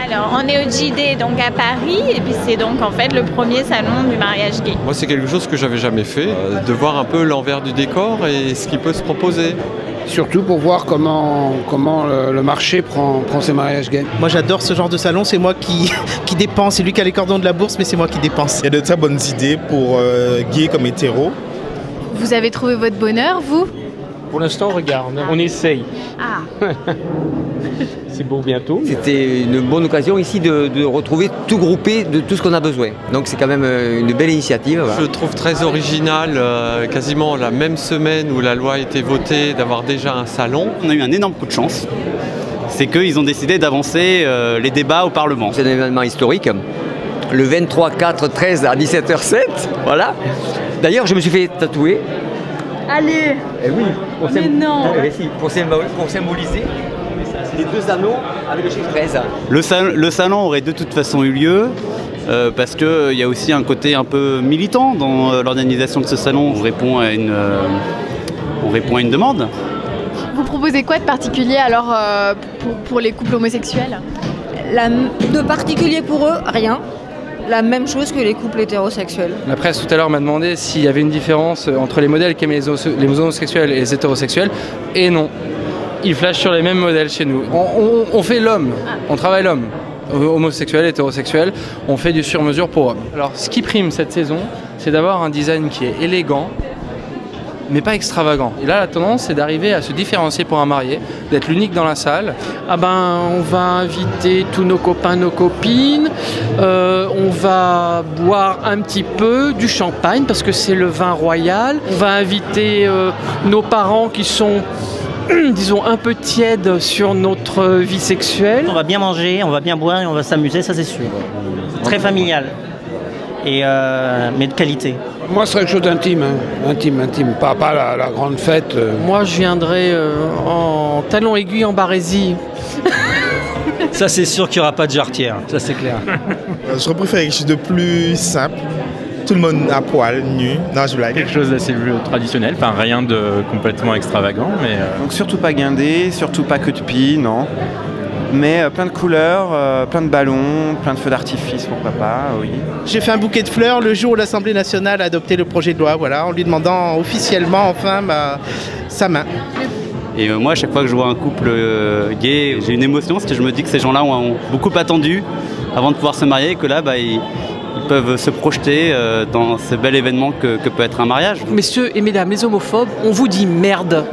Alors, on est au JD, donc à Paris, et puis c'est donc en fait le premier salon du mariage gay. Moi, c'est quelque chose que j'avais jamais fait, de voir un peu l'envers du décor et ce qui peut se proposer. Surtout pour voir comment le marché prend ces mariages gays. Moi j'adore ce genre de salon, c'est moi qui dépense, c'est lui qui a les cordons de la bourse, mais c'est moi qui dépense. Il y a de très bonnes idées pour gays comme hétéros. Vous avez trouvé votre bonheur, vous? Pour l'instant, on regarde, on essaye. Ah. C'est beau bientôt. C'était une bonne occasion ici de retrouver tout groupé de tout ce qu'on a besoin. Donc c'est quand même une belle initiative. Voilà. Je trouve très original, quasiment la même semaine où la loi a été votée, d'avoir déjà un salon. On a eu un énorme coup de chance. C'est qu'ils ont décidé d'avancer les débats au Parlement. C'est un événement historique. Le 23, 4, 13 à 17h07. Voilà. D'ailleurs, je me suis fait tatouer. Allez. Eh oui, pour symboliser les deux anneaux avec le chiffre 13. Le salon aurait de toute façon eu lieu parce qu'il y a aussi un côté un peu militant dans l'organisation de ce salon. On répond à une demande. Vous proposez quoi de particulier alors pour les couples homosexuels? De particulier pour eux, rien. La même chose que les couples hétérosexuels. La presse tout à l'heure m'a demandé s'il y avait une différence entre les modèles qu'aiment les homosexuels et les hétérosexuels, et non. Ils flashent sur les mêmes modèles chez nous. On fait l'homme, on travaille l'homme. Homosexuel, hétérosexuel, on fait du sur-mesure pour hommes. Alors ce qui prime cette saison, c'est d'avoir un design qui est élégant, mais pas extravagant. Et là, la tendance, c'est d'arriver à se différencier pour un marié, d'être l'unique dans la salle. Ah ben, on va inviter tous nos copains, nos copines. On va boire un petit peu du champagne parce que c'est le vin royal. On va inviter nos parents qui sont, disons, un peu tièdes sur notre vie sexuelle. On va bien manger, on va bien boire et on va s'amuser, ça c'est sûr. Très familial. Mais de qualité. Moi, ce serait quelque chose d'intime, hein. intime. Pas la grande fête. Moi, je viendrai en talons aiguilles en barésie. Ça, c'est sûr qu'il n'y aura pas de jarretière, ça c'est clair. Je préfère quelque chose de plus simple. Tout le monde à poil, nu. Non, je blague. Quelque chose d'assez traditionnel, enfin rien de complètement extravagant, mais... Donc surtout pas guindé, surtout pas queue de pie, non. Mais plein de couleurs, plein de ballons, plein de feux d'artifice, pourquoi pas, oui. J'ai fait un bouquet de fleurs le jour où l'Assemblée nationale a adopté le projet de loi, voilà, en lui demandant officiellement enfin sa main. Et moi, à chaque fois que je vois un couple gay, j'ai une émotion parce que je me dis que ces gens-là ont beaucoup attendu avant de pouvoir se marier et que là, ils peuvent se projeter dans ce bel événement que peut être un mariage. Messieurs et mesdames les homophobes, on vous dit merde.